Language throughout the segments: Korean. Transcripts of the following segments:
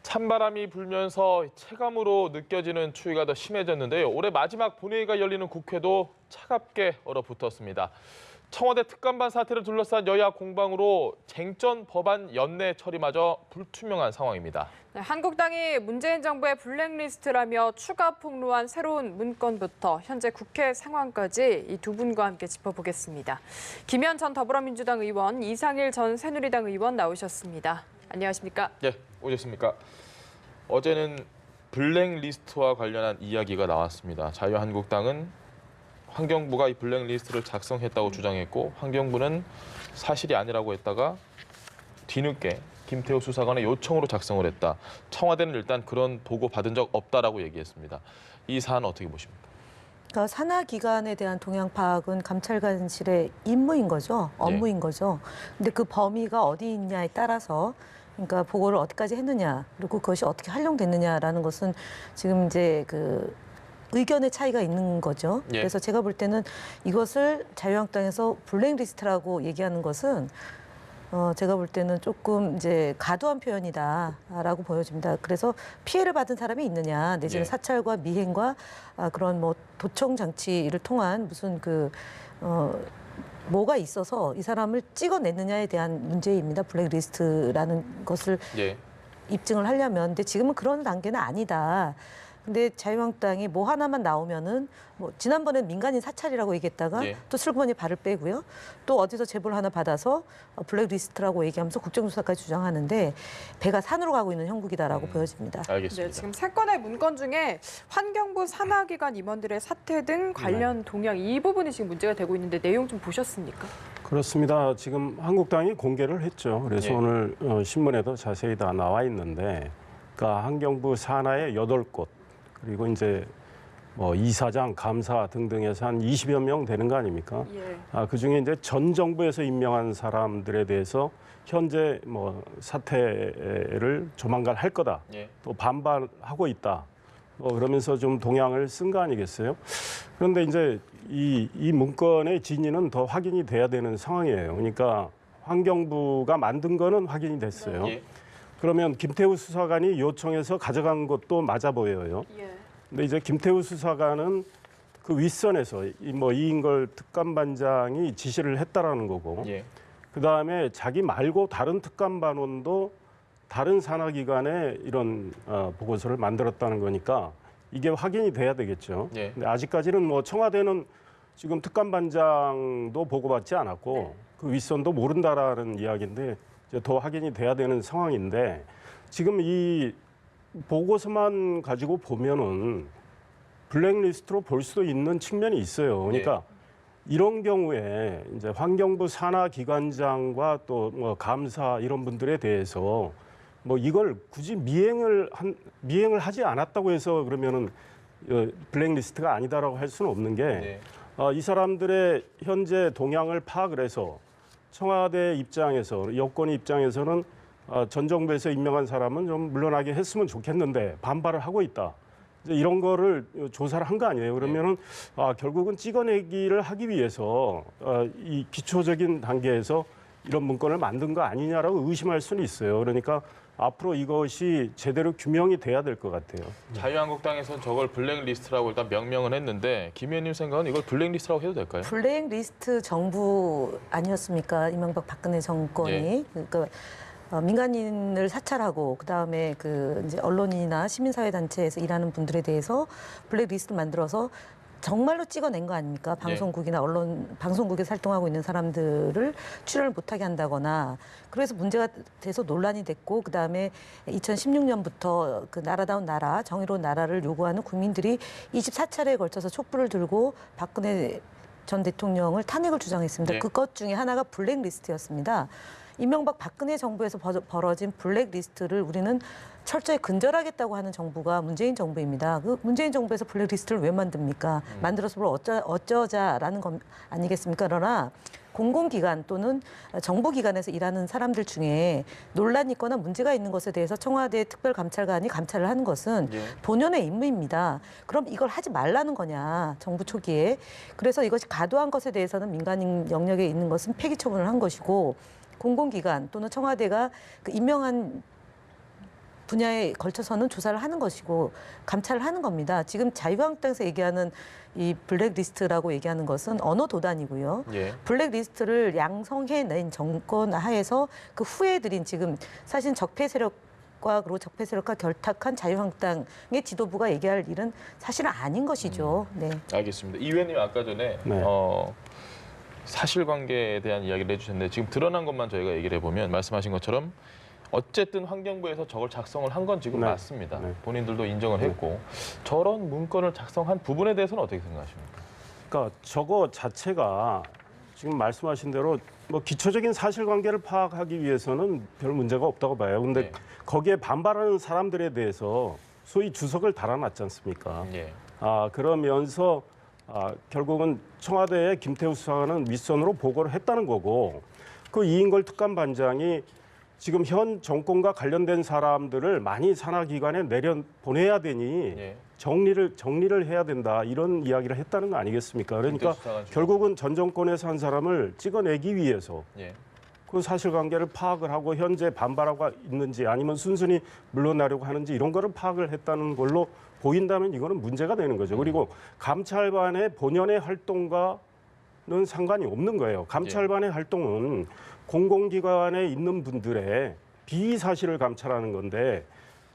찬바람이 불면서 체감으로 느껴지는 추위가 더 심해졌는데요. 올해 마지막 본회의가 열리는 국회도 차갑게 얼어붙었습니다. 청와대 특감반 사태를 둘러싼 여야 공방으로 쟁점 법안 연내 처리마저 불투명한 상황입니다. 네, 한국당이 문재인 정부의 블랙리스트라며 추가 폭로한 새로운 문건부터 현재 국회 상황까지 이 두 분과 함께 짚어보겠습니다. 김현 전 더불어민주당 의원, 이상일 전 새누리당 의원 나오셨습니다. 안녕하십니까? 네, 오셨습니까? 어제는 블랙리스트와 관련한 이야기가 나왔습니다. 자유한국당은 환경부가 이 블랙리스트를 작성했다고 주장했고 환경부는 사실이 아니라고 했다가 뒤늦게 김태우 수사관의 요청으로 작성을 했다. 청와대는 일단 그런 보고 받은 적 없다라고 얘기했습니다. 이 사안 어떻게 보십니까? 그러니까 산하 기관에 대한 동향 파악은 감찰관실의 임무인 거죠. 업무인 거죠. 근데 그 범위가 어디 있냐에 따라서 그러니까 보고를 어디까지 했느냐, 그리고 그것이 어떻게 활용됐느냐라는 것은 지금 이제 그 의견의 차이가 있는 거죠. 그래서 제가 볼 때는 이것을 자유한국당에서 블랙리스트라고 얘기하는 것은 제가 볼 때는 조금 이제 과도한 표현이다라고 보여집니다. 그래서 피해를 받은 사람이 있느냐, 내지는 사찰과 미행과 그런 뭐 도청 장치를 통한 무슨 뭐가 있어서 이 사람을 찍어냈느냐에 대한 문제입니다. 블랙리스트라는 것을 입증을 하려면. 근데 지금은 그런 단계는 아니다. 근데 자유한국당이 뭐 하나만 나오면은 뭐 지난번엔 민간인 사찰이라고 얘기했다가 또 슬그머니 발을 빼고요. 또 어디서 제보를 하나 받아서 블랙리스트라고 얘기하면서 국정조사까지 주장하는데 배가 산으로 가고 있는 형국이다라고 보여집니다. 알겠습니다. 네, 지금 세 건의 문건 중에 환경부 산하기관 임원들의 사퇴 등 관련 동향 이 부분이 지금 문제가 되고 있는데 내용 좀 보셨습니까? 그렇습니다. 지금 한국당이 공개를 했죠. 그래서 오늘 신문에도 자세히 다 나와 있는데, 그러니까 환경부 산하의 8곳 그리고 이제 뭐 이사장, 감사 등등에서 한 20여 명 되는 거 아닙니까? 그중에 이제 전 정부에서 임명한 사람들에 대해서 현재 뭐 사퇴를 조만간 할 거다. 또 반발하고 있다. 그러면서 좀 동향을 쓴 거 아니겠어요? 그런데 이제 이 문건의 진위는 더 확인이 돼야 되는 상황이에요. 그러니까 환경부가 만든 거는 확인이 됐어요. 그러면 김태우 수사관이 요청해서 가져간 것도 맞아 보여요. 근데 이제 김태우 수사관은 그 윗선에서 이인걸 특감반장이 지시를 했다라는 거고, 그 다음에 자기 말고 다른 특감반원도 다른 산하기관에 이런 보고서를 만들었다는 거니까 이게 확인이 돼야 되겠죠. 근데 아직까지는 뭐 청와대는 지금 특감반장도 보고받지 않았고 그 윗선도 모른다라는 이야기인데 이제 더 확인이 돼야 되는 상황인데, 지금 이 보고서만 가지고 보면은 블랙리스트로 볼 수도 있는 측면이 있어요. 그러니까 이런 경우에 이제 환경부 산하기관장과 또 뭐 감사 이런 분들에 대해서 뭐 이걸 굳이 미행을 하지 않았다고 해서 그러면은 블랙리스트가 아니다라고 할 수는 없는 게 이 사람들의 현재 동향을 파악을 해서 청와대 입장에서, 여권 입장에서는 전 정부에서 임명한 사람은 좀 물러나게 했으면 좋겠는데 반발을 하고 있다. 이제 이런 거를 조사를 한 거 아니에요. 그러면은 결국은 찍어내기를 하기 위해서 이 기초적인 단계에서 이런 문건을 만든 거 아니냐라고 의심할 수는 있어요. 그러니까 앞으로 이것이 제대로 규명이 돼야 될 것 같아요. 자유한국당에서는 저걸 블랙리스트라고 일단 명명은 했는데 김 의원님 생각은 이걸 블랙리스트라고 해도 될까요? 블랙리스트 정부 아니었습니까? 이명박 박근혜 정권이. 그러니까 민간인을 사찰하고 그다음에 이제 언론이나 시민사회 단체에서 일하는 분들에 대해서 블랙리스트를 만들어서 정말로 찍어낸 거 아닙니까? 방송국이나 방송국에서 활동하고 있는 사람들을 출연을 못하게 한다거나, 그래서 문제가 돼서 논란이 됐고, 그 다음에 2016년부터 그 나라다운 나라, 정의로운 나라를 요구하는 국민들이 24차례에 걸쳐서 촛불을 들고 박근혜 전 대통령을 탄핵을 주장했습니다. 그것 중에 하나가 블랙리스트였습니다. 이명박 박근혜 정부에서 벌어진 블랙리스트를 우리는 철저히 근절하겠다고 하는 정부가 문재인 정부입니다. 그 문재인 정부에서 블랙리스트를 왜 만듭니까? 만들어서 뭘 어쩌자라는 것 아니겠습니까? 그러나 공공기관 또는 정부기관에서 일하는 사람들 중에 논란이 있거나 문제가 있는 것에 대해서 청와대 특별감찰관이 감찰을 하는 것은 본연의 임무입니다. 그럼 이걸 하지 말라는 거냐, 정부 초기에. 그래서 이것이 과도한 것에 대해서는 민간인 영역에 있는 것은 폐기 처분을 한 것이고, 공공기관 또는 청와대가 그 임명한 분야에 걸쳐서는 조사를 하는 것이고 감찰을 하는 겁니다. 지금 자유한국당에서 얘기하는 이 블랙리스트라고 얘기하는 것은 언어 도단이고요. 예. 블랙리스트를 양성해낸 정권 하에서 그 후에 들인 지금 사실 적폐 세력과 그리고 적폐 세력과 결탁한 자유한국당의 지도부가 얘기할 일은 사실은 아닌 것이죠. 네. 알겠습니다. 이 의원님 아까 전에 네. 사실관계에 대한 이야기를 해주셨는데 지금 드러난 것만 저희가 얘기를 해보면 말씀하신 것처럼 어쨌든 환경부에서 저걸 작성을 한 건 지금 네. 맞습니다. 네. 본인들도 인정을 했고 저런 문건을 작성한 부분에 대해서는 어떻게 생각하십니까? 그러니까 저거 자체가 지금 말씀하신 대로 뭐 기초적인 사실관계를 파악하기 위해서는 별 문제가 없다고 봐요. 근데 네. 거기에 반발하는 사람들에 대해서 소위 주석을 달아놨지 않습니까? 예. 그러면서 결국은 청와대에 김태우 수사관은 윗선으로 보고를 했다는 거고 그 이인걸 특감반장이 지금 현 정권과 관련된 사람들을 많이 산하기관에 내려보내야 되니 예. 정리를 해야 된다 이런 이야기를 했다는 거 아니겠습니까? 그러니까 김태우 수사관 결국은 전 정권에서 한 사람을 찍어내기 위해서 예. 그 사실관계를 파악을 하고 현재 반발하고 있는지 아니면 순순히 물러나려고 하는지 이런 거를 파악을 했다는 걸로 보인다면 이거는 문제가 되는 거죠. 그리고 감찰반의 본연의 활동과는 상관이 없는 거예요. 감찰반의 활동은 공공기관에 있는 분들의 비사실을 감찰하는 건데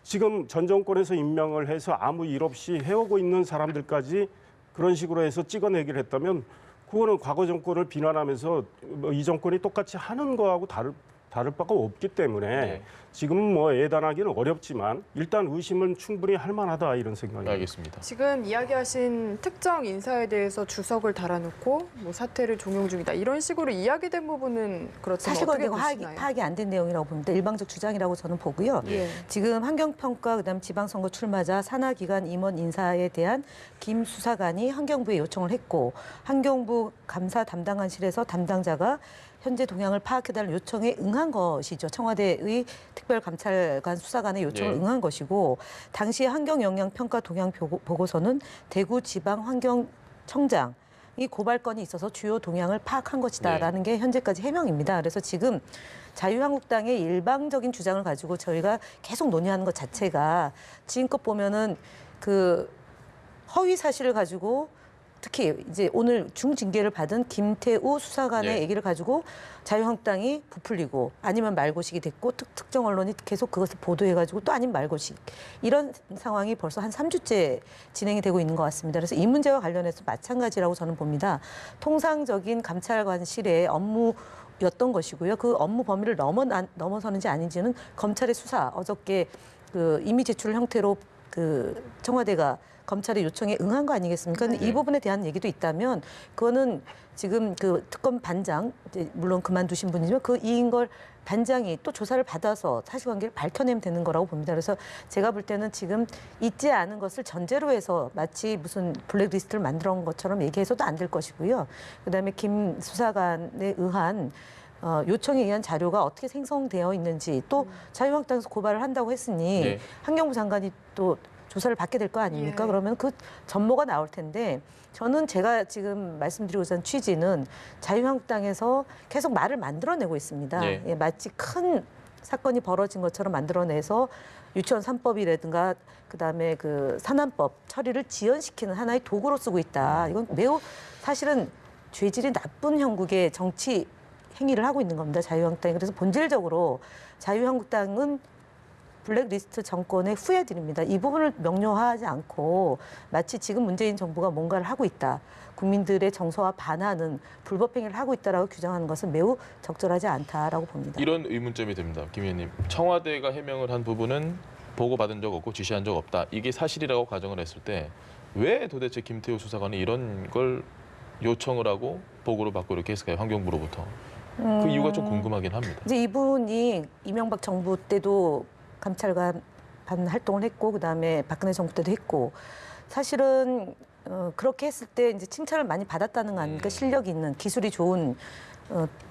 지금 전 정권에서 임명을 해서 아무 일 없이 해오고 있는 사람들까지 그런 식으로 해서 찍어내기를 했다면 그거는 과거 정권을 비난하면서 뭐 이 정권이 똑같이 하는 거하고 다를 바가 없기 때문에 네. 지금은 뭐 예단하기는 어렵지만 일단 의심은 충분히 할 만하다 이런 생각입니다. 알겠습니다. 지금 이야기하신 특정 인사에 대해서 주석을 달아놓고 뭐 사퇴를 종용 중이다 이런 식으로 이야기된 부분은 그렇다면 어떻게 사실관계가 보시나요? 파악이 안 된 내용이라고 봅니다. 일방적 주장이라고 저는 보고요. 예. 지금 환경평가 그다음 지방선거 출마자 산하기관 임원 인사에 대한 김 수사관이 환경부에 요청을 했고 환경부 감사 담당관실에서 담당자가 현재 동향을 파악해달라는 요청에 응한 것이죠. 청와대의 특별감찰관 수사관의 요청을 예. 응한 것이고 당시 환경영향평가 동향 보고서는 대구지방환경청장 이 고발건이 있어서 주요 동향을 파악한 것이다라는 게 현재까지 해명입니다. 그래서 지금 자유한국당의 일방적인 주장을 가지고 저희가 계속 논의하는 것 자체가 지금껏 보면은 그 허위 사실을 가지고 특히 이제 오늘 중징계를 받은 김태우 수사관의 예. 얘기를 가지고 자유한국당이 부풀리고 아니면 말고식이 됐고 특정 언론이 계속 그것을 보도해가지고 또 아니면 말고식 이런 상황이 벌써 한 3주째 진행이 되고 있는 것 같습니다. 그래서 이 문제와 관련해서 마찬가지라고 저는 봅니다. 통상적인 감찰관실의 업무였던 것이고요. 그 업무 범위를 넘어서는지 아닌지는 검찰의 수사 어저께 그 임의 제출 형태로 그 청와대가 검찰의 요청에 응한 거 아니겠습니까? 근데 이 부분에 대한 얘기도 있다면 그거는 지금 그 특검 반장 이제 물론 그만두신 분이지만 그 이인걸 반장이 또 조사를 받아서 사실관계를 밝혀내면 되는 거라고 봅니다. 그래서 제가 볼 때는 지금 있지 않은 것을 전제로 해서 마치 무슨 블랙리스트를 만들어 온 것처럼 얘기해서도 안 될 것이고요. 그다음에 김 수사관에 의한 요청에 의한 자료가 어떻게 생성되어 있는지 또 자유한국당에서 고발을 한다고 했으니 네. 환경부 장관이 또 조사를 받게 될 거 아닙니까? 예. 그러면 그 전모가 나올 텐데 저는 제가 지금 말씀드리고자 하는 취지는 자유한국당에서 계속 말을 만들어내고 있습니다. 예. 예, 마치 큰 사건이 벌어진 것처럼 만들어내서 유치원 3법이라든가 그다음에 그 산안법 처리를 지연시키는 하나의 도구로 쓰고 있다. 이건 매우 사실은 죄질이 나쁜 형국의 정치 행위를 하고 있는 겁니다. 자유한국당이. 그래서 본질적으로 자유한국당은 블랙리스트 정권의 후예들입니다. 이 부분을 명료하지 않고 마치 지금 문재인 정부가 뭔가를 하고 있다. 국민들의 정서와 반하는 불법 행위를 하고 있다라고 규정하는 것은 매우 적절하지 않다라고 봅니다. 이런 의문점이 듭니다. 김 의원님. 청와대가 해명을 한 부분은 보고받은 적 없고 지시한 적 없다. 이게 사실이라고 가정을 했을 때 왜 도대체 김태우 수사관이 이런 걸 요청을 하고 보고를 받고 이렇게 했을까요? 환경부로부터. 그 이유가 좀 궁금하긴 합니다. 이제 이분이 이명박 정부 때도 감찰관 활동을 했고 그다음에 박근혜 정부 때도 했고 사실은 그렇게 했을 때 이제 칭찬을 많이 받았다는 거 아닙니까? 실력이 있는 기술이 좋은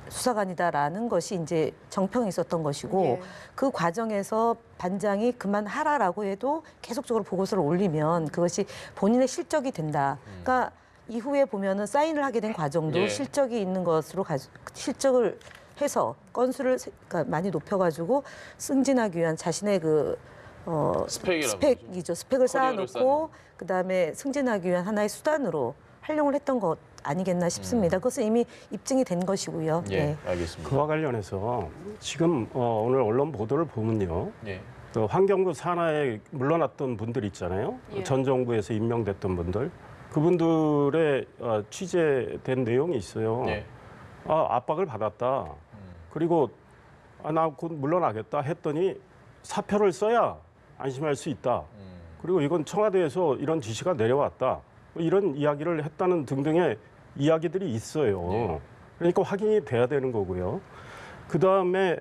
수사관이다라는 것이 이제 정평이 있었던 것이고 예. 그 과정에서 반장이 그만하라라고 해도 계속적으로 보고서를 올리면 그것이 본인의 실적이 된다. 그러니까 이후에 보면은 사인을 하게 된 과정도 예. 실적이 있는 것으로 실적을 해서 건수를 그러니까 많이 높여가지고 승진하기 위한 자신의 그 스펙이라고 스펙을 커리어를 쌓아놓고 그다음에 승진하기 위한 하나의 수단으로 활용을 했던 것 아니겠나 싶습니다. 그것은 이미 입증이 된 것이고요. 예, 네. 알겠습니다. 그와 관련해서 지금 오늘 언론 보도를 보면요. 예. 그 환경부 산하에 물러났던 분들 있잖아요. 예. 전 정부에서 임명됐던 분들. 그분들의 취재된 내용이 있어요. 예. 압박을 받았다. 그리고 나 곧 물러나겠다 했더니 사표를 써야 안심할 수 있다. 그리고 이건 청와대에서 이런 지시가 내려왔다. 이런 이야기를 했다는 등등의 이야기들이 있어요. 예. 그러니까 확인이 돼야 되는 거고요. 그다음에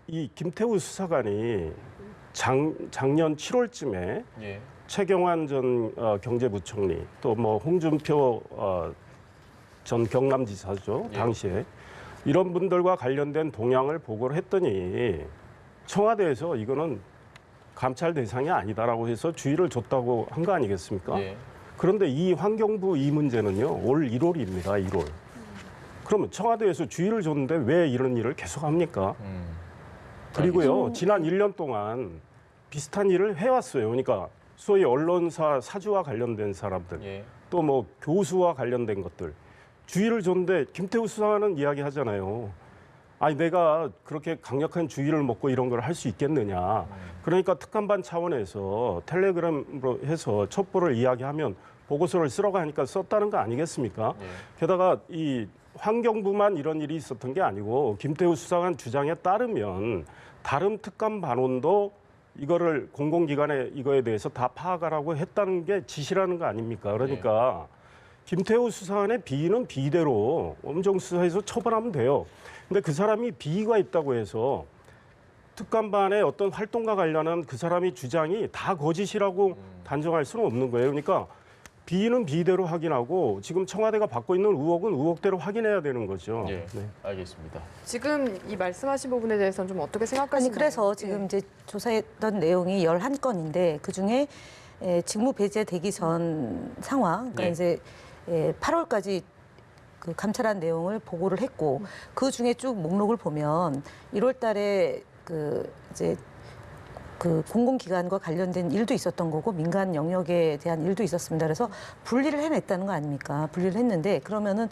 이 김태우 수사관이 작년 7월쯤에 예. 최경환 전 경제부총리 또 뭐 홍준표 전 경남지사죠. 예. 당시에 이런 분들과 관련된 동향을 보고를 했더니 청와대에서 이거는 감찰 대상이 아니다라고 해서 주의를 줬다고 한 거 아니겠습니까? 예. 그런데 이 환경부 이 문제는요. 올 1월입니다. 1월. 그러면 청와대에서 주의를 줬는데 왜 이런 일을 계속합니까? 그리고요. 지난 1년 동안 비슷한 일을 해왔어요. 그러니까 소위 언론사 사주와 관련된 사람들, 예. 또 뭐 교수와 관련된 것들 주의를 줬는데 김태우 수사관은 이야기하잖아요. 아니 내가 그렇게 강력한 주의를 먹고 이런 걸 할 수 있겠느냐. 그러니까 특감반 차원에서 텔레그램으로 해서 첩보를 이야기하면 보고서를 쓰라고 하니까 썼다는 거 아니겠습니까? 예. 게다가 이 환경부만 이런 일이 있었던 게 아니고 김태우 수사관 주장에 따르면 다른 특감반원도 이거를 공공기관에 이거에 대해서 다 파악하라고 했다는 게 지시라는 거 아닙니까? 그러니까 김태우 수사관의 비위는 비대로 엄정 수사해서 처벌하면 돼요. 근데 그 사람이 비위가 있다고 해서 특감반의 어떤 활동과 관련한 그 사람이 주장이 다 거짓이라고 단정할 수는 없는 거예요. 그러니까 비위는 비대로 확인하고 지금 청와대가 받고 있는 의혹은 의혹대로 확인해야 되는 거죠. 예. 네. 알겠습니다. 지금 이 말씀하신 부분에 대해서는 좀 어떻게 생각하시나요? 아니 그래서 지금 이제 조사했던 내용이 11건인데 그중에 직무 배제되기 전 상황, 그러니까 네. 이제 8월까지 그 감찰한 내용을 보고를 했고 그 중에 쭉 목록을 보면 1월 달에 그 이제 그 공공기관과 관련된 일도 있었던 거고 민간 영역에 대한 일도 있었습니다. 그래서 분리를 해냈다는 거 아닙니까? 분리를 했는데 그러면은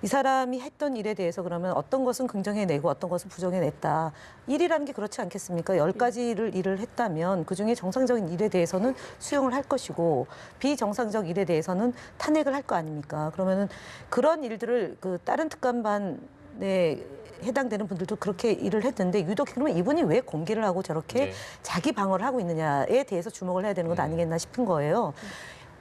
이 사람이 했던 일에 대해서 그러면 어떤 것은 긍정해내고 어떤 것은 부정해냈다. 일이라는 게 그렇지 않겠습니까? 10가지를 일을 했다면 그중에 정상적인 일에 대해서는 수용을 할 것이고 비정상적 일에 대해서는 탄핵을 할 거 아닙니까? 그러면은 그런 일들을 그 다른 특감반에 해당되는 분들도 그렇게 일을 했는데 유독 그러면 이분이 왜 공개를 하고 저렇게 네. 자기 방어를 하고 있느냐에 대해서 주목을 해야 되는 것 아니겠나 싶은 거예요.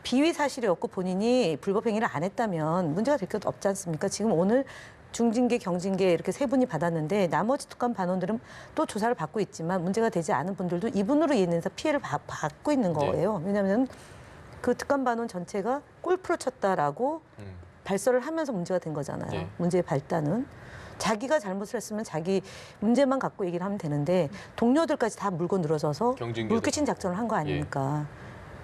비위 사실이 없고 본인이 불법 행위를 안 했다면 문제가 될 것도 없지 않습니까? 지금 오늘 중징계, 경징계 이렇게 세 분이 받았는데 나머지 특감 반원들은 또 조사를 받고 있지만 문제가 되지 않은 분들도 이분으로 인해서 피해를 받고 있는 거예요. 왜냐하면 그 특감 반원 전체가 골프를 쳤다라고 발설을 하면서 문제가 된 거잖아요. 네. 문제의 발단은. 자기가 잘못을 했으면 자기 문제만 갖고 얘기를 하면 되는데 동료들까지 다 물고 늘어져서 경징계도. 물귀친 작전을 한 거 아닙니까?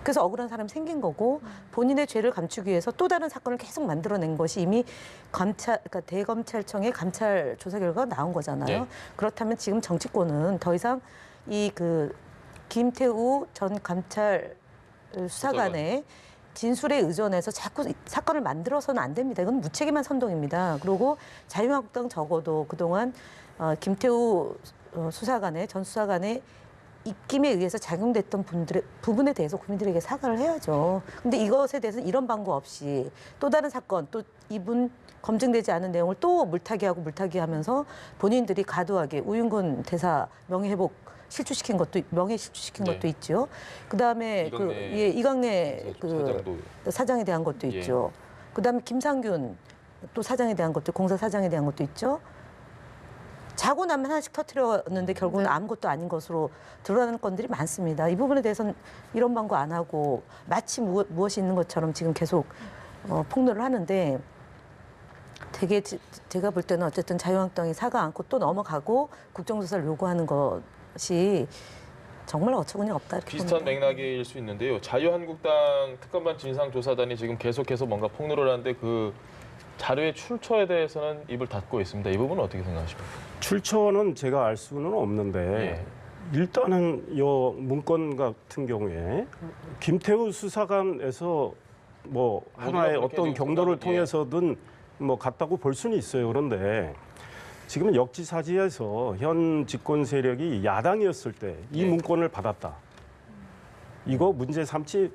그래서 억울한 사람이 생긴 거고 본인의 죄를 감추기 위해서 또 다른 사건을 계속 만들어낸 것이 이미 그러니까 대검찰청의 감찰 조사 결과가 나온 거잖아요. 네. 그렇다면 지금 정치권은 더 이상 이 그 김태우 전 감찰 수사관의 진술에 의존해서 자꾸 사건을 만들어서는 안 됩니다. 이건 무책임한 선동입니다. 그리고 자유한국당 적어도 그동안 김태우 수사관의 전 수사관의 입김에 의해서 작용됐던 부분에 대해서 국민들에게 사과를 해야죠. 근데 이것에 대해서는 이런 방법 없이 또 다른 사건, 또 이분 검증되지 않은 내용을 또 물타기하고 물타기하면서 본인들이 과도하게 우윤근 대사 명예회복 실추시킨 것도 명예 실추시킨 네. 것도 있죠. 그다음에 이강래 사장도. 사장에 대한 것도 예. 있죠. 그다음에 김상균 또 사장에 대한 것도 공사 사장에 대한 것도 있죠. 자고 나면 하나씩 터뜨렸는데 결국은 아무것도 아닌 것으로 드러나는 건들이 많습니다. 이 부분에 대해서는 이런 방구 안 하고 마치 무엇이 있는 것처럼 지금 계속 폭로를 하는데 되게 제가 볼 때는 어쨌든 자유한국당이 사과 않고 또 넘어가고 국정조사를 요구하는 것이 정말 어처구니 없다 이렇게 비슷한 봅니다. 맥락일 수 있는데요. 자유한국당 특감반 진상조사단이 지금 계속해서 뭔가 폭로를 하는데 그 자료의 출처에 대해서는 입을 닫고 있습니다. 이 부분은 어떻게 생각하십니까? 출처는 제가 알 수는 없는데 예. 일단은 요 문건 같은 경우에 김태우 수사관에서 뭐 하나의 그렇게 어떤 지금 경로를 생각은- 통해서든 뭐 갔다고 볼 수는 있어요. 그런데 지금은 역지사지에서 현 집권 세력이 야당이었을 때 이 예. 문건을 받았다. 이거 문제 삼지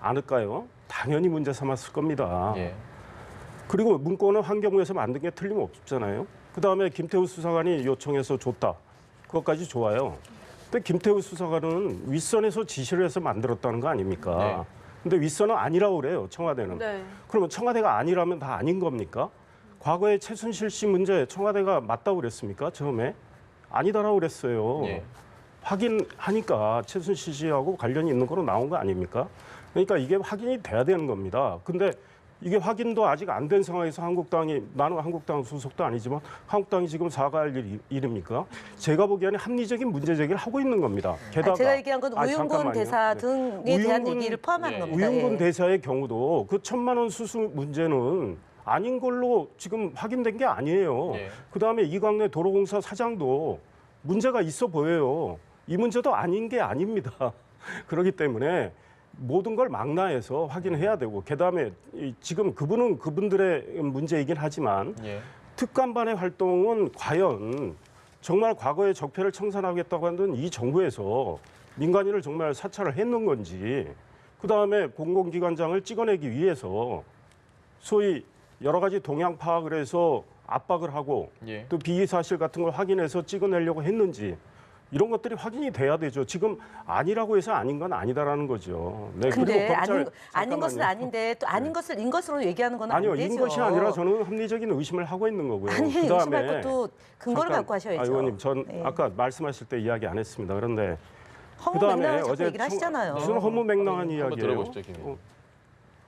않을까요? 당연히 문제 삼았을 겁니다. 예. 그리고 문건은 환경부에서 만든 게 틀림없잖아요. 그다음에 김태우 수사관이 요청해서 줬다. 그것까지 좋아요. 근데 김태우 수사관은 윗선에서 지시를 해서 만들었다는 거 아닙니까? 네. 근데 윗선은 아니라고 그래요. 청와대는. 네. 그러면 청와대가 아니라면 다 아닌 겁니까? 과거에 최순실 씨 문제 청와대가 맞다고 그랬습니까? 처음에? 아니다라고 그랬어요. 예. 확인하니까 최순실 씨하고 관련이 있는 거로 나온 거 아닙니까? 그러니까 이게 확인이 돼야 되는 겁니다. 근데 이게 확인도 아직 안 된 상황에서 한국당이, 나는 한국당 소속도 아니지만 한국당이 지금 사과할 일입니까? 제가 보기에는 합리적인 문제 제기를 하고 있는 겁니다. 게다가 제가 얘기한 건 우윤근 잠깐만요. 대사 네. 등에 대한 우윤근- 얘기를 포함하는 예. 겁니다. 우윤근 예. 대사의 경우도 그 1,000만 원 수수 문제는 아닌 걸로 지금 확인된 게 아니에요. 예. 그다음에 이광래 도로공사 사장도 문제가 있어 보여요. 이 문제도 아닌 게 아닙니다. 그렇기 때문에 모든 걸 망라해서 확인해야 되고, 그다음에 지금 그분은 그분들의 문제이긴 하지만 예. 특감반의 활동은 과연 정말 과거의 적폐를 청산하겠다고 하는 이 정부에서 민간인을 정말 사찰을 했는 건지, 그다음에 공공기관장을 찍어내기 위해서 소위 여러 가지 동향 파악을 해서 압박을 하고 예. 또 비위 사실 같은 걸 확인해서 찍어내려고 했는지, 이런 것들이 확인이 돼야 되죠. 지금 아니라고 해서 아닌 건 아니다라는 거죠. 네, 근데 그리고 검찰, 아닌 것은 잠깐만요. 아닌데 또 아닌 것을 인 것으로 얘기하는 건 아니요, 안 되죠. 인 것이 아니라 저는 합리적인 의심을 하고 있는 거고요. 아니, 그다음에 의심할 것도 근거를 잠깐, 갖고 하셔야죠. 의원님, 전 네. 아까 말씀하실 때 이야기 안 했습니다. 그런데 허무맹랑을 자꾸 어제 얘기를 하시잖아요. 무슨 허무맹랑한 한번 이야기예요? 들어보시죠, 김 의원님.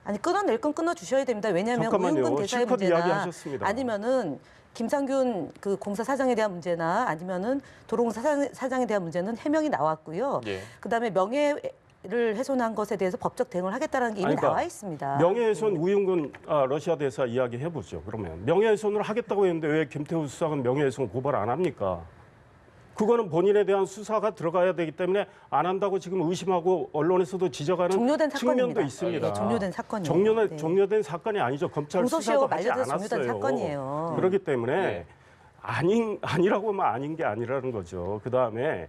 아니 끊어낼 건 끊어 주셔야 됩니다. 왜냐하면 잠깐만요. 우윤근 대사의 실컷 문제나 이야기하셨습니다. 아니면은 김상균 그 공사 사장에 대한 문제나 아니면은 도로공사 사장에 대한 문제는 해명이 나왔고요. 예. 그다음에 명예를 훼손한 것에 대해서 법적 대응을 하겠다는 게 이미 아니, 그러니까 나와 있습니다. 명예훼손 우윤근 러시아 대사 이야기 해보죠. 그러면 명예훼손을 하겠다고 했는데 왜 김태우 수사관 명예훼손 고발 안 합니까? 그거는 본인에 대한 수사가 들어가야 되기 때문에 안 한다고 지금 의심하고 언론에서도 지적하는 종료된 측면도 사건입니다. 있습니다. 네, 종료된 사건이에요. 네. 종료된 사건이 아니죠. 검찰 공소시효가 수사도 하지 만료돼서 않았어요. 종료된 사건이에요. 그렇기 때문에 네. 아니라고 하면 아닌 게 아니라는 거죠. 그다음에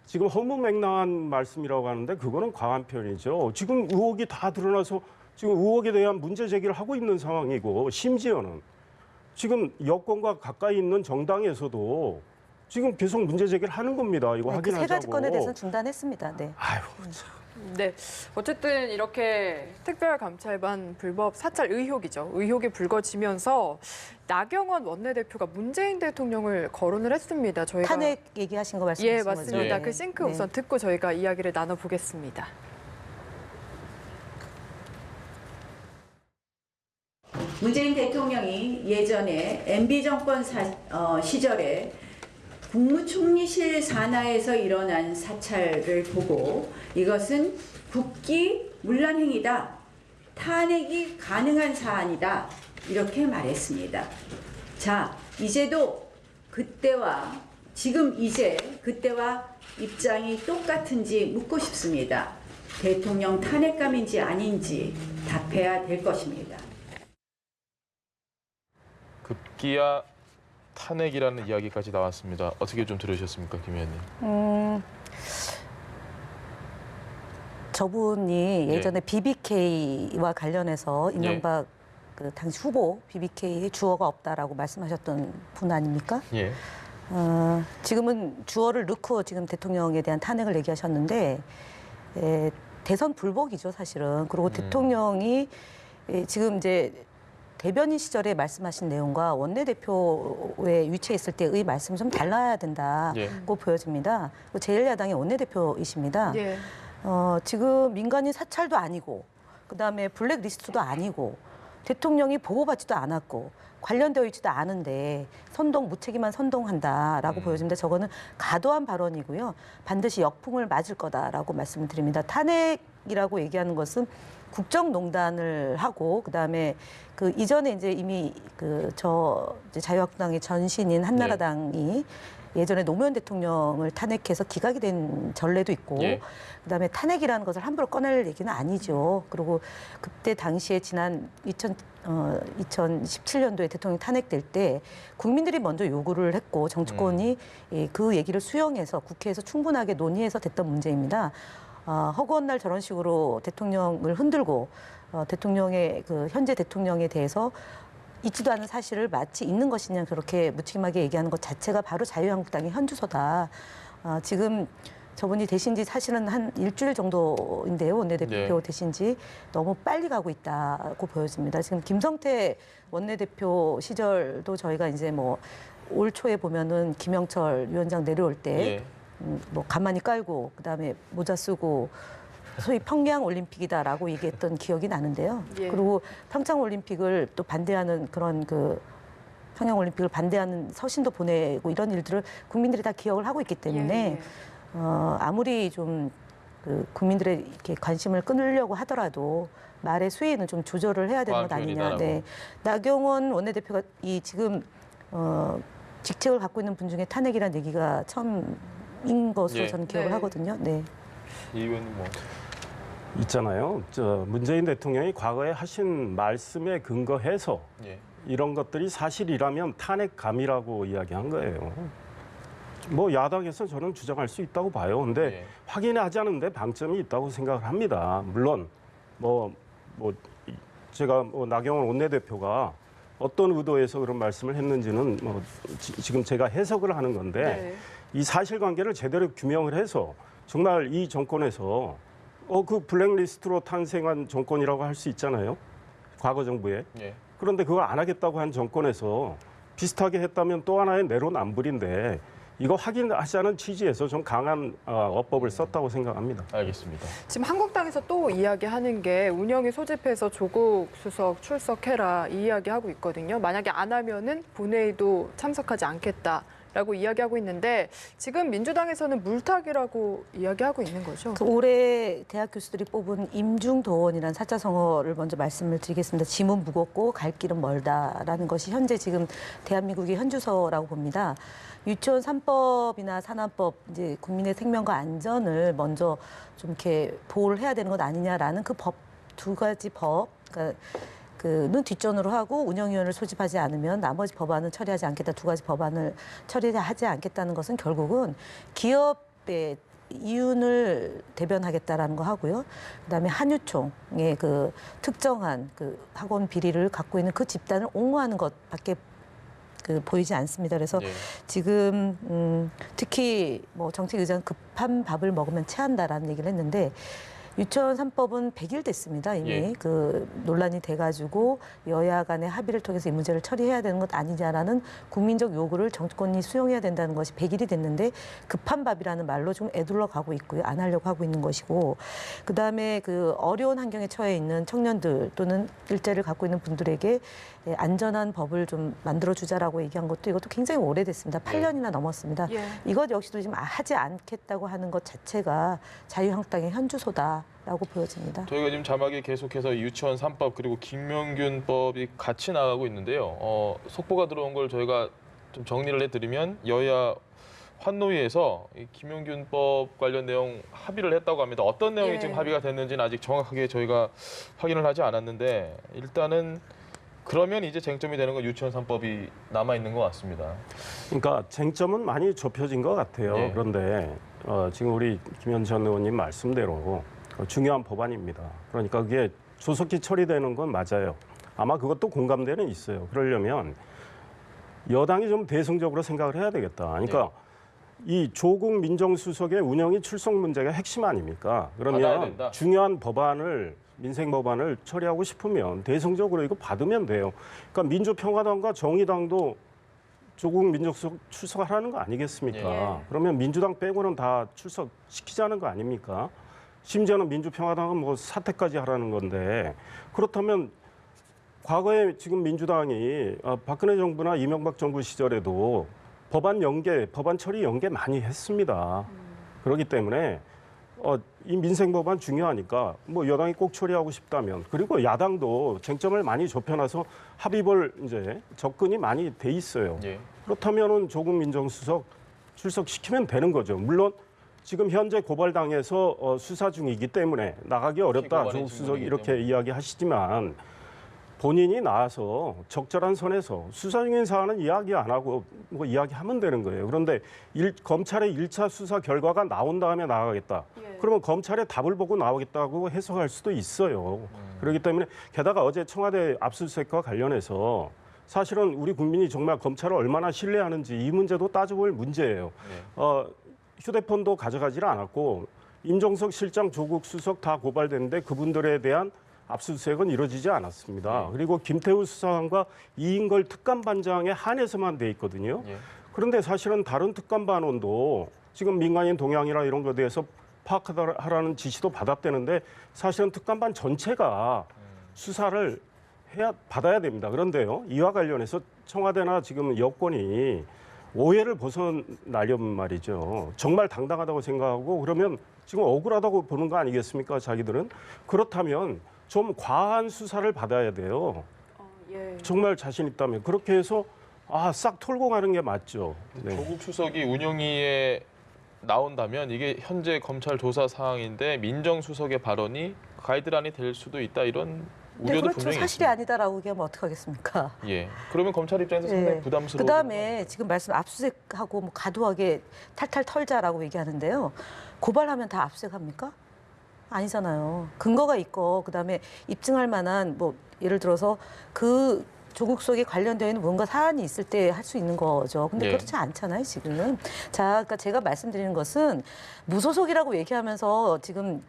지금 허무맹랑한 말씀이라고 하는데 그거는 과한 표현이죠. 지금 의혹이 다 드러나서 지금 의혹에 대한 문제 제기를 하고 있는 상황이고, 심지어는 지금 여권과 가까이 있는 정당에서도 지금 계속 문제 제기를 하는 겁니다. 이거 네, 그 확인하자고. 세 가지 건에 대해서는 중단했습니다. 네. 아유, 참. 네. 어쨌든 이렇게 특별감찰반 불법 사찰 의혹이죠. 의혹이 불거지면서 나경원 원내대표가 문재인 대통령을 거론을 했습니다. 저희가 탄핵 얘기하신 거 말씀이신 예, 거죠? 맞습니다. 네. 그 싱크 네. 우선 듣고 저희가 이야기를 나눠보겠습니다. 문재인 대통령이 예전에 MB 정권 시절에 국무총리실 산하에서 일어난 사찰을 보고 이것은 국기 문란행위다, 탄핵이 가능한 사안이다, 이렇게 말했습니다. 자, 이제도 그때와 그때와 입장이 똑같은지 묻고 싶습니다. 대통령 탄핵감인지 아닌지 답해야 될 것입니다. 급기야 탄핵이라는 이야기까지 나왔습니다. 어떻게 좀 들으셨습니까, 김 의원님? 저분이 예전에 BBK와 관련해서 이명박 그 당시 후보 BBK의 주어가 없다라고 말씀하셨던 분 아닙니까? 예. 지금은 주어를 넣고 지금 대통령에 대한 탄핵을 얘기하셨는데 대선 불복이죠, 사실은. 그리고 대통령이 지금 이제 대변인 시절에 말씀하신 내용과 원내대표에 위치해 있을 때의 말씀이 좀 달라야 된다고 예. 보여집니다. 제1야당의 원내대표이십니다. 예. 지금 민간인 사찰도 아니고 그다음에 블랙리스트도 아니고 대통령이 보고받지도 않았고 관련되어 있지도 않은데 무책임한 선동한다라고 보여집니다. 저거는 가도한 발언이고요. 반드시 역풍을 맞을 거다라고 말씀을 드립니다. 탄핵이라고 얘기하는 것은 국정농단을 하고 그다음에 그 이전에 이제 이미 이제 자유한국당의 전신인 한나라당이 예전에 노무현 대통령을 탄핵해서 기각이 된 전례도 있고 예. 그다음에 탄핵이라는 것을 함부로 꺼낼 얘기는 아니죠. 그리고 그때 당시에 지난 2017년도에 대통령 탄핵될 때 국민들이 먼저 요구를 했고 정치권이 그 얘기를 수용해서 국회에서 충분하게 논의해서 됐던 문제입니다. 허구한 날 저런 식으로 대통령을 흔들고 대통령의 그 현재 대통령에 대해서 있지도 않은 사실을 마치 있는 것이냐 그렇게 무책임하게 얘기하는 것 자체가 바로 자유한국당의 현주소다. 지금 저분이 되신 지 사실은 한 일주일 정도인데요. 원내대표 네. 되신 지 너무 빨리 가고 있다고 보여집니다. 지금 김성태 원내대표 시절도 저희가 이제 뭐 올 초에 보면은 김영철 위원장 내려올 때 예. 뭐 가만히 깔고 그다음에 모자 쓰고 소위 평양 올림픽이다라고 얘기했던 기억이 나는데요. 예. 그리고 평창 올림픽을 또 반대하는 그런 그 평양 올림픽을 반대하는 서신도 보내고 이런 일들을 국민들이 다 기억을 하고 있기 때문에 예. 아무리 좀 그 국민들의 이렇게 관심을 끊으려고 하더라도 말의 수위는 좀 조절을 해야 되는 것 아니냐. 과한 네. 나경원 원내대표가 이 지금 직책을 갖고 있는 분 중에 탄핵이라는 얘기가 처음인 것으로 예. 저는 기억을 네. 하거든요. 네. 이 의원님 뭐 있잖아요. 문재인 대통령이 과거에 하신 말씀에 근거해서 예. 이런 것들이 사실이라면 탄핵감이라고 이야기한 거예요. 뭐 야당에서 저는 주장할 수 있다고 봐요. 근데 예. 확인하지 않은데 방점이 있다고 생각을 합니다. 물론 제가 나경원 원내대표가 어떤 의도에서 그런 말씀을 했는지는 지금 제가 해석을 하는 건데 네. 이 사실관계를 제대로 규명을 해서 정말 이 정권에서 그 블랙리스트로 탄생한 정권이라고 할 수 있잖아요. 과거 정부에. 예. 그런데 그걸 안 하겠다고 한 정권에서 비슷하게 했다면 또 하나의 내로남불인데 이거 확인하자는 취지에서 좀 강한 어법을 썼다고 생각합니다. 알겠습니다. 지금 한국당에서 또 이야기하는 게 운영위 소집해서 조국 수석 출석해라 이 이야기하고 있거든요. 만약에 안 하면은 본회의도 참석하지 않겠다라고 이야기하고 있는데 지금 민주당에서는 물타기라고 이야기하고 있는 거죠. 그 올해 대학 교수들이 뽑은 임중도원이라는 사자성어를 먼저 말씀을 드리겠습니다. 짐은 무겁고 갈 길은 멀다라는 것이 현재 지금 대한민국의 현주소라고 봅니다. 유치원 3법이나 산안법 이제 국민의 생명과 안전을 먼저 좀 이렇게 보호를 해야 되는 것 아니냐라는 그 법 두 가지 법 그는 뒷전으로 하고 운영위원을 소집하지 않으면 나머지 법안은 처리하지 않겠다. 두 가지 법안을 처리하지 않겠다는 것은 결국은 기업의 이윤을 대변하겠다라는 거 하고요. 그다음에 한유총의 그 특정한 그 학원 비리를 갖고 있는 그 집단을 옹호하는 것밖에 보이지 않습니다. 그래서 예. 지금 특히 뭐 정책 의장 급한 밥을 먹으면 체한다라는 얘기를 했는데 유치원 3법은 100일 됐습니다. 이미 예. 그 논란이 돼가지고 여야 간의 합의를 통해서 이 문제를 처리해야 되는 것 아니냐라는 국민적 요구를 정권이 수용해야 된다는 것이 100일이 됐는데 급한 밥이라는 말로 좀 애둘러 가고 있고요. 안 하려고 하고 있는 것이고 그다음에 그 어려운 환경에 처해 있는 청년들 또는 일자리를 갖고 있는 분들에게 안전한 법을 좀 만들어주자라고 얘기한 것도 이것도 굉장히 오래됐습니다. 8년이나 넘었습니다. 예. 이것 역시도 지금 하지 않겠다고 하는 것 자체가 자유한국당의 현주소다라고 보여집니다. 저희가 지금 자막에 계속해서 유치원 3법 그리고 김명균법이 같이 나가고 있는데요. 속보가 들어온 걸 저희가 좀 정리를 해드리면 여야 환노위에서 이 김용균법 관련 내용 합의를 했다고 합니다. 어떤 내용이 예. 지금 합의가 됐는지는 아직 정확하게 저희가 확인을 하지 않았는데 일단은 그러면 이제 쟁점이 되는 건 유치원 3법이 남아 있는 것 같습니다. 그러니까 쟁점은 많이 좁혀진 것 같아요. 네. 그런데 지금 우리 김현천 의원님 말씀대로 중요한 법안입니다. 그러니까 그게 조속히 처리되는 건 맞아요. 아마 그것도 공감대는 있어요. 그러려면 여당이 좀 대승적으로 생각을 해야 되겠다. 그러니까 이 조국 민정수석의 운영이 출석 문제가 핵심 아닙니까? 받아야 그러면 된다. 중요한 법안을 민생 법안을 처리하고 싶으면 대승적으로 이거 받으면 돼요. 그러니까 민주평화당과 정의당도 조국 민정수석 출석하라는 거 아니겠습니까? 예. 그러면 민주당 빼고는 다 출석시키자는 거 아닙니까? 심지어는 민주평화당은 뭐 사퇴까지 하라는 건데 그렇다면 과거에 지금 민주당이 박근혜 정부나 이명박 정부 시절에도 법안 처리 연계 많이 했습니다. 그렇기 때문에 이 민생 법안 중요하니까 뭐 여당이 꼭 처리하고 싶다면 그리고 야당도 쟁점을 많이 좁혀놔서 합의볼 이제 접근이 많이 돼 있어요. 예. 그렇다면은 조국 민정수석 출석시키면 되는 거죠. 물론 지금 현재 고발당해서 수사 중이기 때문에 나가기 어렵다. 고발인 조국 수석이 신분이기 이렇게 때문에. 이야기하시지만 본인이 나와서 적절한 선에서 수사 중인 사안은 이야기 안 하고 뭐 이야기하면 되는 거예요. 그런데 검찰의 1차 수사 결과가 나온 다음에 나가겠다. 그러면 검찰의 답을 보고 나오겠다고 해석할 수도 있어요. 그렇기 때문에 게다가 어제 청와대 압수수색과 관련해서 사실은 우리 국민이 정말 검찰을 얼마나 신뢰하는지 이 문제도 따져볼 문제예요. 휴대폰도 가져가지 않았고 임종석 실장, 조국 수석 다 고발됐는데 그분들에 대한 압수수색은 이루어지지 않았습니다. 그리고 김태우 수사관과 이인걸 특감반장에 한해서만 돼 있거든요. 그런데 사실은 다른 특감반원도 지금 민간인 동향이나 이런 것에 대해서 파악하라는 지시도 받았다는데 사실은 특감반 전체가 수사를 받아야 됩니다. 그런데요, 이와 관련해서 청와대나 지금 여권이 오해를 벗어나려면 말이죠. 정말 당당하다고 생각하고 그러면 지금 억울하다고 보는 거 아니겠습니까? 자기들은. 그렇다면 좀 과한 수사를 받아야 돼요. 정말 자신 있다면. 그렇게 해서 싹 털고 가는 게 맞죠. 네. 조국 수석이 운영위에 나온다면 이게 현재 검찰 조사 사항인데 민정수석의 발언이 가이드라인이 될 수도 있다 이런 네, 우려도 그렇죠. 분명히 사실이 있습니다. 아니다라고 얘기하면 어떡하겠습니까? 예. 그러면 검찰 입장에서 상당히 부담스러워. 그다음에 지금 말씀 압수수색하고 뭐 과도하게 탈탈 털자라고 얘기하는데요. 고발하면 다 압수수색합니까? 아니잖아요. 근거가 있고 그다음에 입증할 만한 뭐 예를 들어서 그 조국 수석에 관련되어 있는 뭔가 사안이 있을 때 할 수 있는 거죠. 근데 예. 그렇지 않잖아요, 지금. 자, 그러니까 제가 말씀드리는 것은 무소속이라고 얘기하면서 지금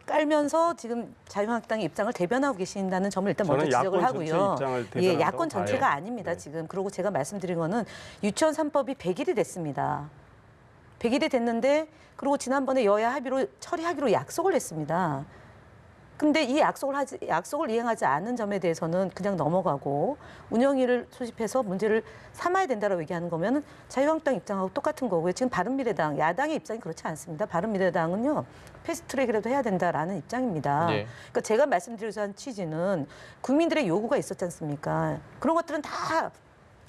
깔면서 지금 자유한국당의 입장을 대변하고 계신다는 점을 일단 먼저 저는 지적을 야권 전체 하고요. 입장을 예, 대변한다고 야권 전체가 봐요. 아닙니다, 네. 지금. 그리고 제가 말씀드린 거는 유치원 3법이 100일이 됐습니다. 100일이 됐는데 그리고 지난번에 여야 합의로 처리하기로 약속을 했습니다. 근데 이 약속을 이행하지 않는 점에 대해서는 그냥 넘어가고 운영위를 소집해서 문제를 삼아야 된다라고 얘기하는 거면 자유한국당 입장하고 똑같은 거고요. 지금 바른미래당, 야당의 입장이 그렇지 않습니다. 바른미래당은요, 패스트트랙이라도 해야 된다라는 입장입니다. 예. 그러니까 제가 말씀드리고자 한 취지는 국민들의 요구가 있었지 않습니까? 그런 것들은 다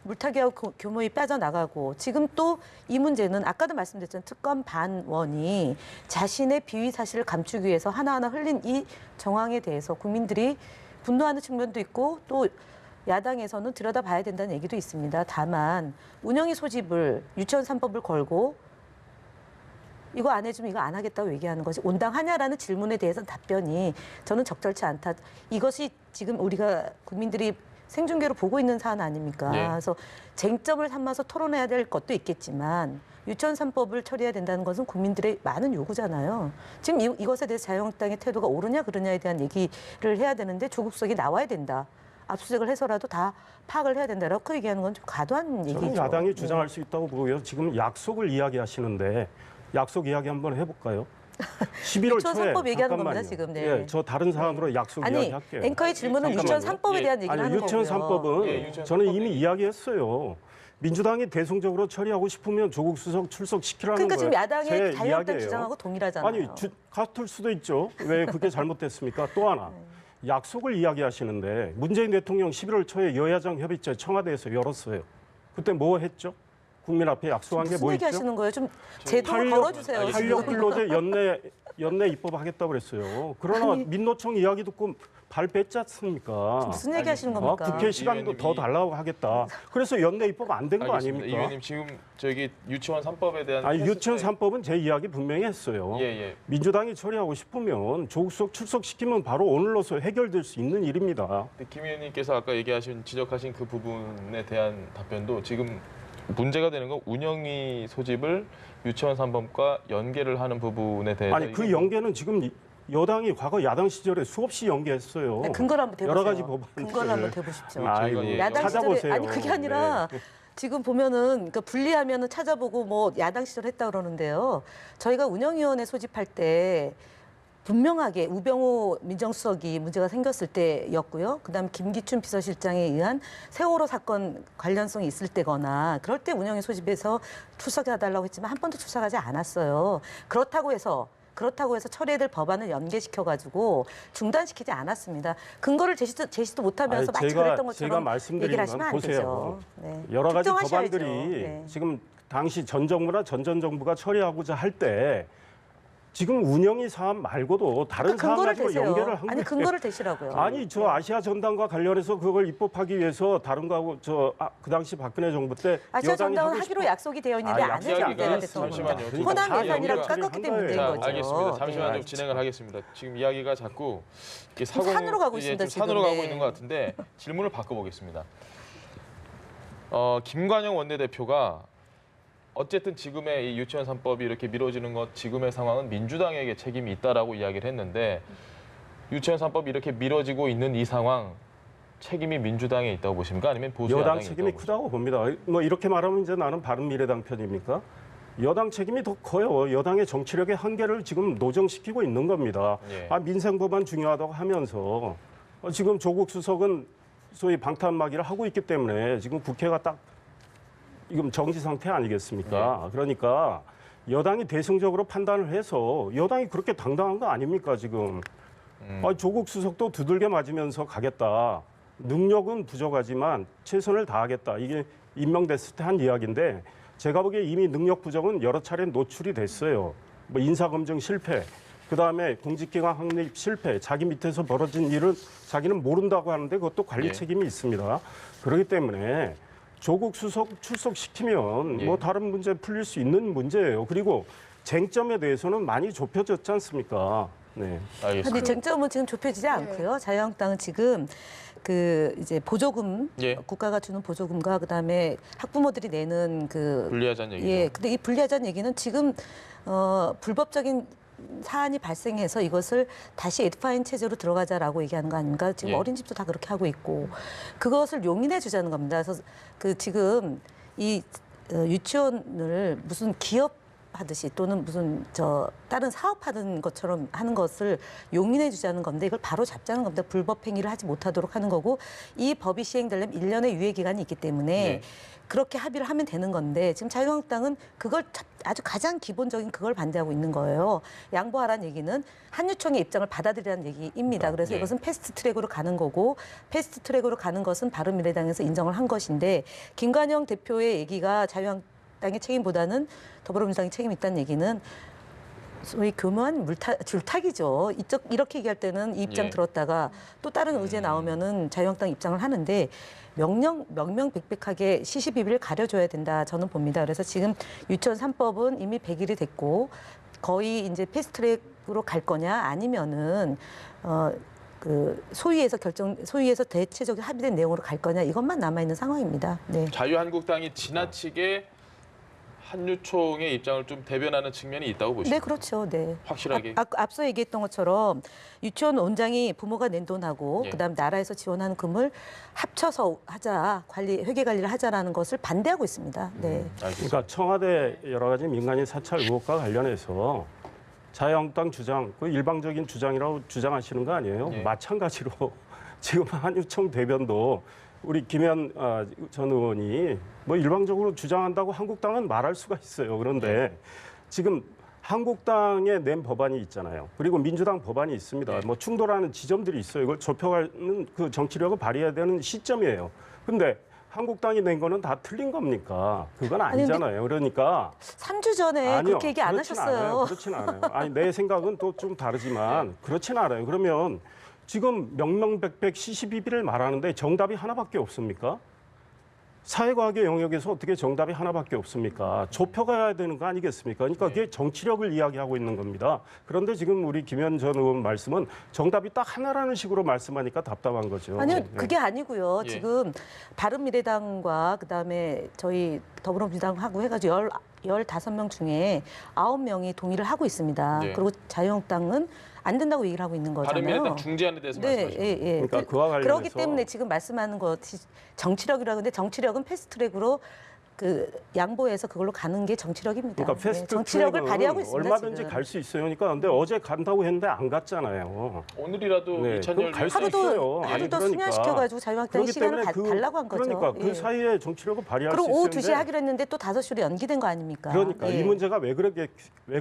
물타기하고 교묘히 빠져나가고 지금 또 이 문제는 아까도 말씀드렸잖아요. 특검 반원이 자신의 비위 사실을 감추기 위해서 하나하나 흘린 이 정황에 대해서 국민들이 분노하는 측면도 있고 또 야당에서는 들여다봐야 된다는 얘기도 있습니다. 다만 운영위 소집을 유치원 3법을 걸고 이거 안 해주면 이거 안 하겠다고 얘기하는 것이 온당하냐라는 질문에 대해서는 답변이 저는 적절치 않다. 이것이 지금 우리가 국민들이 생중계로 보고 있는 사안 아닙니까? 네. 그래서 쟁점을 삼아서 토론해야 될 것도 있겠지만 유치원 3법을 처리해야 된다는 것은 국민들의 많은 요구잖아요. 지금 이것에 대해서 자유한국당의 태도가 옳으냐 그르냐에 대한 얘기를 해야 되는데 조국 수석이 나와야 된다. 압수수색을 해서라도 다 파악을 해야 된다라고 얘기하는 건 좀 과도한 얘기죠. 저는 야당이 주장할 수 있다고 보고요. 지금 약속을 이야기하시는데 약속 이야기 한번 해볼까요? 11월 유치원 초에 3법 얘기하는 잠깐만요. 겁니다, 지금. 네. 예, 저 다른 사안으로 약속 아니, 이야기할게요. 앵커의 질문은 잠깐만요. 유치원 3법에 대한 얘기를 하는 아니, 유치원 거고요. 3법은 예, 유치원 저는 3법 이미 얘기. 이야기했어요. 민주당이 대승적으로 처리하고 싶으면 조국 수석 출석시키라는 그러니까 거예요. 지금 야당의 제 자유한국당 이야기예요. 주장하고 동일하잖아요. 아니, 같을 수도 있죠. 왜 그게 잘못됐습니까? 또 하나. 약속을 이야기하시는데 문재인 대통령 11월 초에 여야정 협의체 청와대에서 열었어요. 그때 뭐 했죠? 국민 앞에 약속한 게 무슨 뭐 얘기 있죠? 하시는 거예요? 좀 제도를 걸어주세요. 탄력 근로제 연내 입법하겠다고 그랬어요. 그러나 아니. 민노총 이야기 듣고 발 뺐지 않습니까? 무슨 얘기 하시는 겁니까? 국회 시간도 의원님이- 더 달라고 하겠다. 그래서 연내 입법 안 된 거 알겠습니다. 이 아닙니까? 의원님 지금 저기 유치원 3법에 대한 아니 유치원 패스트트랙- 3법은 제 이야기 분명히 했어요. 예. 민주당이 처리하고 싶으면 조국 수석 출석시키면 바로 오늘로서 해결될 수 있는 일입니다. 근데 김 의원님께서 아까 지적하신 그 부분에 대한 답변도 지금 문제가 되는 건 운영위 소집을 유치원 3법과 연계를 하는 부분에 대해서 아니 그 연계는 지금 여당이 과거 야당 시절에 수없이 연계했어요. 네, 근거를 한번 대보세요. 여러 가지 법안들. 근거를 한번 대보십시오. 아이고, 예. 야당 찾아보세요. 시절에 아니 그게 아니라 네. 지금 보면은 그러니까 분리하면은 찾아보고 뭐 야당 시절 했다 그러는데요. 저희가 운영위원회 소집할 때 분명하게 우병우 민정수석이 문제가 생겼을 때였고요. 그다음에 김기춘 비서실장에 의한 세월호 사건 관련성이 있을 때거나 그럴 때 운영위 소집해서 출석해달라고 했지만 한 번도 출석하지 않았어요. 그렇다고 해서 처리해야 될 법안을 연계시켜가지고 중단시키지 않았습니다. 근거를 제시도 못하면서 아니, 마치 그랬던 제가 것처럼 말씀드린 얘기를 하시면 건 안 보세요. 되죠. 네. 여러 가지 특정하셔야죠. 법안들이 네. 지금 당시 전 정부나 전전 정부가 처리하고자 할 때 지금 운영이 사안 말고도 다른 사안 근거를 가지고 대세요. 연계를 한 아니 거예요. 근거를 대시라고요. 아니 저 아시아 전당과 관련해서 그걸 입법하기 위해서 다른 거하고 그 당시 박근혜 정부 때 아시아 여당이 전당은 하고 하기로 약속이 되어 있는데 안 해서 문제가 됐던 잠시만요. 겁니다. 지금 호남 다 예산이라 여기가- 깎았기 때문에 문제인 자, 거죠. 알겠습니다. 잠시만 네. 좀 진행을 하겠습니다. 지금 이야기가 자꾸 이렇게 산으로 가고 예, 있습니다, 좀 산으로 지금. 가고 네. 있는 것 같은데 질문을 바꿔보겠습니다. 김관영 원내대표가 어쨌든 지금의 이 유치원 3법이 이렇게 미뤄지는 것, 지금의 상황은 민주당에게 책임이 있다라고 이야기를 했는데 유치원 3법이 이렇게 미뤄지고 있는 이 상황 책임이 민주당에 있다고 보십니까? 아니면 보수 여당 야당에 책임이 있다고 크다고 봅니다. 뭐 이렇게 말하면 이제 나는 바른미래당 편입니까? 여당 책임이 더 커요. 여당의 정치력의 한계를 지금 노정시키고 있는 겁니다. 예. 민생 법안 중요하다고 하면서 지금 조국 수석은 소위 방탄막이를 하고 있기 때문에 지금 국회가 딱 지금 정지 상태 아니겠습니까? 그러니까 여당이 대승적으로 판단을 해서 여당이 그렇게 당당한 거 아닙니까 지금? 조국 수석도 두들겨 맞으면서 가겠다. 능력은 부족하지만 최선을 다하겠다. 이게 임명됐을 때 한 이야기인데 제가 보기에 이미 능력 부족은 여러 차례 노출이 됐어요. 뭐 인사검증 실패, 그다음에 공직기관 확립 실패, 자기 밑에서 벌어진 일은 자기는 모른다고 하는데 그것도 관리 예. 책임이 있습니다. 그렇기 때문에 조국 수석 출석시키면 예. 뭐 다른 문제 풀릴 수 있는 문제예요. 그리고 쟁점에 대해서는 많이 좁혀졌지 않습니까? 네. 알겠습니다. 근데 쟁점은 지금 좁혀지지 않고요. 자유한국당은 지금 그 이제 보조금 예. 국가가 주는 보조금과 그다음에 학부모들이 내는 그 불리하자는 얘기죠. 예. 근데 이 불리하자는 얘기는 지금 불법적인 사안이 발생해서 이것을 다시 에듀파인 체제로 들어가자라고 얘기하는 거 아닌가? 지금 예. 어린이집도 다 그렇게 하고 있고 그것을 용인해 주자는 겁니다. 그래서 그 지금 이 유치원을 무슨 기업 하듯이 또는 무슨 다른 사업하는 것처럼 하는 것을 용인해 주자는 건데 이걸 바로 잡자는 겁니다. 불법 행위를 하지 못하도록 하는 거고 이 법이 시행되려면 1년의 유예 기간이 있기 때문에 네. 그렇게 합의를 하면 되는 건데 지금 자유한국당은 그걸 아주 가장 기본적인 그걸 반대하고 있는 거예요. 양보하라는 얘기는 한유총의 입장을 받아들이라는 얘기입니다. 그래서 네. 이것은 패스트 트랙으로 가는 거고 패스트 트랙으로 가는 것은 바른미래당에서 인정을 한 것인데 김관영 대표의 얘기가 자유한국당의 책임보다는 더불어민주당의 책임이 있다는 얘기는 소위 교묘한 줄타기죠. 이렇게 얘기할 때는 이 입장 예. 들었다가 또 다른 의제 나오면은 자유한국당 입장을 하는데 명명백백하게 시시비비를 가려줘야 된다 저는 봅니다. 그래서 지금 유치원 3법은 이미 100일이 됐고 거의 이제 패스트트랙으로 갈 거냐 아니면은 소위에서 대체적인 합의된 내용으로 갈 거냐 이것만 남아 있는 상황입니다. 네. 자유한국당이 지나치게 한유총의 입장을 좀 대변하는 측면이 있다고 보시죠. 네, 그렇죠. 네. 확실하게. 앞서 얘기했던 것처럼 유치원 원장이 부모가 낸 돈하고 예. 그다음 나라에서 지원하는 금을 합쳐서 하자, 회계 관리를 하자라는 것을 반대하고 있습니다. 네. 알겠습니다. 그러니까 청와대 여러 가지 민간인 사찰 의혹과 관련해서 자유한국당 주장, 그 일방적인 주장이라고 주장하시는 거 아니에요? 예. 마찬가지로 지금 한유총 대변도 우리 김현 전 의원이 뭐 일방적으로 주장한다고 한국당은 말할 수가 있어요. 그런데 지금 한국당에 낸 법안이 있잖아요. 그리고 민주당 법안이 있습니다. 뭐 충돌하는 지점들이 있어요. 이걸 좁혀가는 그 정치력을 발휘해야 되는 시점이에요. 근데 한국당이 낸 거는 다 틀린 겁니까? 그건 아니잖아요. 그러니까 3주 전에 아니요, 그렇게 얘기 안 그렇진 하셨어요. 않아요. 그렇진 않아요. 아니 내 생각은 또 좀 다르지만 그렇진 않아요. 그러면 지금 명명백백 시시비비를 말하는데 정답이 하나밖에 없습니까? 사회과학의 영역에서 어떻게 정답이 하나밖에 없습니까? 좁혀가야 되는 거 아니겠습니까? 그러니까 그게 정치력을 이야기하고 있는 겁니다. 그런데 지금 우리 김현 전 의원 말씀은 정답이 딱 하나라는 식으로 말씀하니까 답답한 거죠. 아니요, 네. 그게 아니고요. 예. 지금 바른미래당과 그다음에 저희 더불어민주당하고 해가지고 15명 중에 9명이 동의를 하고 있습니다. 예. 그리고 자유한국당은 안 된다고 얘기를 하고 있는 거잖아요. 바른미래당 중재안에 대해서 네, 말씀하시는 예, 예. 그러니까 그와 관련해서 그렇기 때문에 지금 말씀하는 것이 정치력이라고 하는데 정치력은 패스트트랙으로 그 양보해서 그걸로 가는 게 정치력입니다. 그러니까 패스트 정치력을 트랙은 발휘하고 있습니다. 얼마든지 지금. 갈 수 있어요. 그러니까 근데 어제 간다고 했는데 안 갔잖아요. 오늘이라도 네, 이찬열 그럼 갈수 위원장이 있어요. 아니, 하루도 그러니까. 수년시켜가지고 자유한국당이 그렇기 시간을 때문에 달라고 한 거죠. 그러니까 예. 그 사이에 정치력을 발휘할 수 그럼 오후 있는데 2시에 하기로 했는데 또 5시로 연기된 거 아닙니까? 그러니까 예. 이 문제가 왜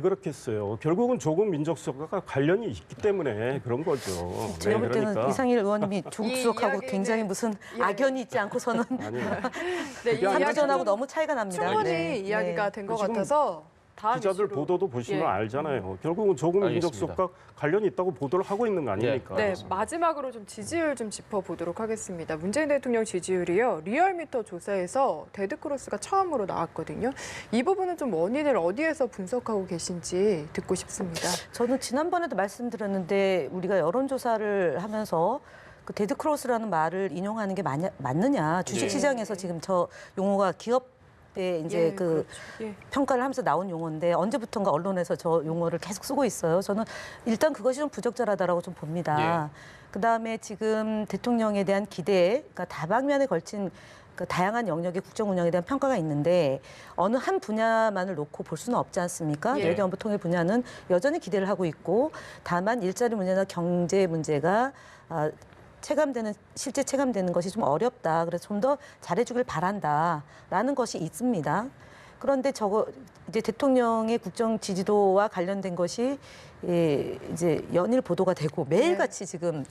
그렇겠어요. 결국은 조국 민족수석과 관련이 있기 때문에 그런 거죠. 제가 볼 때는 그러니까. 이상일 의원님이 조국 이 수석하고 이야기는- 굉장히 무슨 예. 악연이 있지 않고서는 아니요. 네, 이 그게 아니라 3주 전하고 이야기는 너무 너무 차이가 납니다. 충분히 네. 이야기가 네. 된 것 지금 같아서 다음 기자들 이슈로. 보도도 보시면 예. 알잖아요. 결국은 조국 알겠습니다. 민족수석과 관련이 있다고 보도를 하고 있는 거 아닙니까? 네, 마지막으로 좀 지지율 좀 짚어보도록 하겠습니다. 문재인 대통령 지지율이요. 리얼미터 조사에서 데드크로스가 처음으로 나왔거든요. 이 부분은 좀 원인을 어디에서 분석하고 계신지 듣고 싶습니다. 저는 지난번에도 말씀드렸는데 우리가 여론조사를 하면서 그 데드크로스라는 말을 인용하는 게 맞느냐. 주식시장에서 지금 저 용어가 기업에 이제 예, 그 그렇죠. 예. 평가를 하면서 나온 용어인데 언제부턴가 언론에서 저 용어를 계속 쓰고 있어요. 저는 일단 그것이 좀 부적절하다라고 좀 봅니다. 그다음에 지금 대통령에 대한 기대, 그러니까 다방면에 걸친 그 다양한 영역의 국정 운영에 대한 평가가 있는데 어느 한 분야만을 놓고 볼 수는 없지 않습니까? 예. 외교안보 통일 분야는 여전히 기대를 하고 있고 다만 일자리 문제나 경제 문제가 실제 체감되는 것이 좀 어렵다. 그래서 좀 더 잘해주길 바란다라는 것이 있습니다. 그런데 이제 대통령의 국정 지지도와 관련된 것이 이제 연일 보도가 되고 매일같이 지금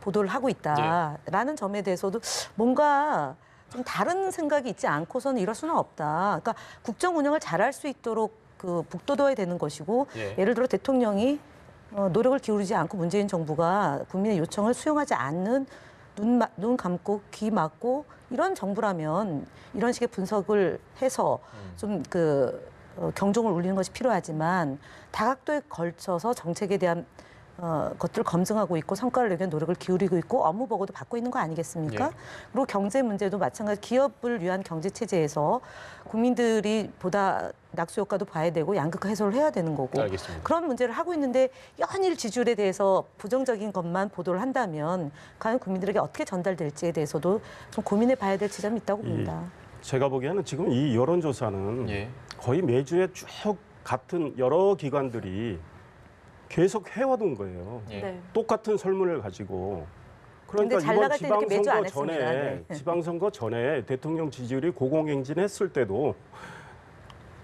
보도를 하고 있다라는 점에 대해서도 뭔가 좀 다른 생각이 있지 않고서는 이럴 수는 없다. 그러니까 국정 운영을 잘할 수 있도록 그 북돋워야 되는 것이고 예를 들어 대통령이 노력을 기울이지 않고 문재인 정부가 국민의 요청을 수용하지 않는 눈 감고 귀 막고 이런 정부라면 이런 식의 분석을 해서 좀 경종을 울리는 것이 필요하지만 다각도에 걸쳐서 정책에 대한 것들을 검증하고 있고 성과를 내기 위한 노력을 기울이고 있고 업무 보고도 받고 있는 거 아니겠습니까? 그리고 경제 문제도 마찬가지 기업을 위한 경제 체제에서 국민들이 보다 낙수 효과도 봐야 되고 양극화 해소를 해야 되는 거고 알겠습니다. 그런 문제를 하고 있는데 연일 지지율에 대해서 부정적인 것만 보도를 한다면 과연 국민들에게 어떻게 전달될지에 대해서도 좀 고민해 봐야 될 지점이 있다고 봅니다. 제가 보기에는 지금 이 여론조사는 거의 매주에 쭉 같은 여러 기관들이 계속 해와둔 거예요. 네. 똑같은 설문을 가지고. 그러니까 근데 잘 이번 나갈 때 이렇게 매주 안 지방선거 했습니다. 전에 네. 지방선거 전에 대통령 지지율이 고공행진했을 때도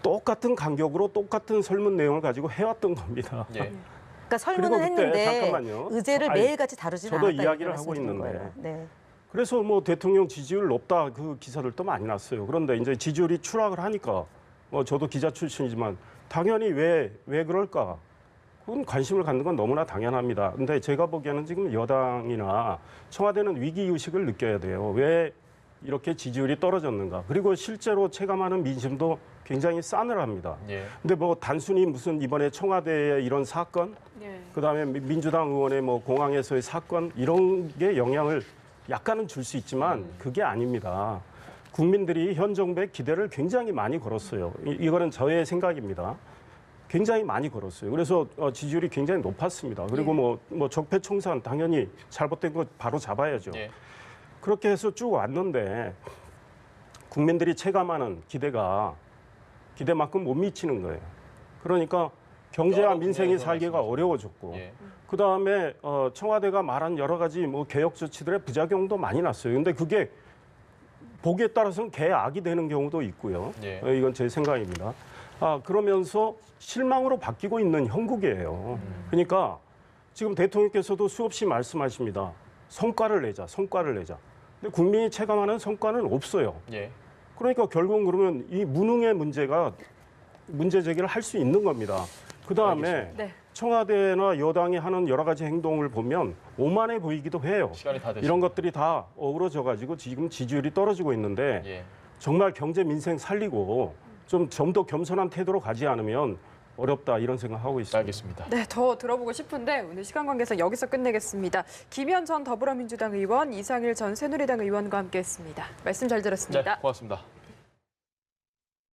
똑같은 간격으로 똑같은 설문 내용을 가지고 해왔던 겁니다. 그러니까 설문은 그리고 그때 했는데 잠깐만요. 의제를 아니, 매일같이 다루지는 저도 않았다. 이야기를 하고 말씀드린 있는데. 거예요. 네. 그래서 뭐 대통령 지지율 높다 그 기사들도 많이 났어요. 그런데 이제 지지율이 추락을 하니까 저도 기자 출신이지만 당연히 왜 그럴까? 그건 관심을 갖는 건 너무나 당연합니다. 근데 제가 보기에는 지금 여당이나 청와대는 위기의식을 느껴야 돼요. 왜 이렇게 지지율이 떨어졌는가. 그리고 실제로 체감하는 민심도 굉장히 싸늘합니다. 근데 뭐 단순히 무슨 이번에 청와대의 이런 사건, 그다음에 민주당 의원의 뭐 공항에서의 사건 이런 게 영향을 약간은 줄 수 있지만 그게 아닙니다. 국민들이 현 정부에 기대를 굉장히 많이 걸었어요. 이거는 저의 생각입니다. 굉장히 많이 걸었어요. 그래서 지지율이 굉장히 높았습니다. 그리고 뭐 적폐청산 당연히 잘못된 거 바로 잡아야죠. 그렇게 해서 쭉 왔는데 국민들이 체감하는 기대만큼 못 미치는 거예요. 그러니까 경제와 민생이 살기가 어려워졌고 그다음에 청와대가 말한 여러 가지 뭐 개혁 조치들의 부작용도 많이 났어요. 근데 그게 보기에 따라서는 개악이 되는 경우도 있고요. 이건 제 생각입니다. 그러면서 실망으로 바뀌고 있는 형국이에요. 그러니까 지금 대통령께서도 수없이 말씀하십니다. 성과를 내자. 근데 국민이 체감하는 성과는 없어요. 그러니까 결국은 그러면 이 무능의 문제 제기를 할 수 있는 겁니다. 그다음에 청와대나 여당이 하는 여러 가지 행동을 보면 오만해 보이기도 해요. 시간이 다 됐습니다. 이런 것들이 다 어우러져 가지고 지금 지지율이 떨어지고 있는데 정말 경제 민생 살리고 좀 더 겸손한 태도로 가지 않으면 어렵다 이런 생각하고 있습니다. 알겠습니다. 네, 더 들어보고 싶은데 오늘 시간 관계상 여기서 끝내겠습니다. 김현 전 더불어민주당 의원, 이상일 전 새누리당 의원과 함께했습니다. 말씀 잘 들었습니다. 네, 고맙습니다.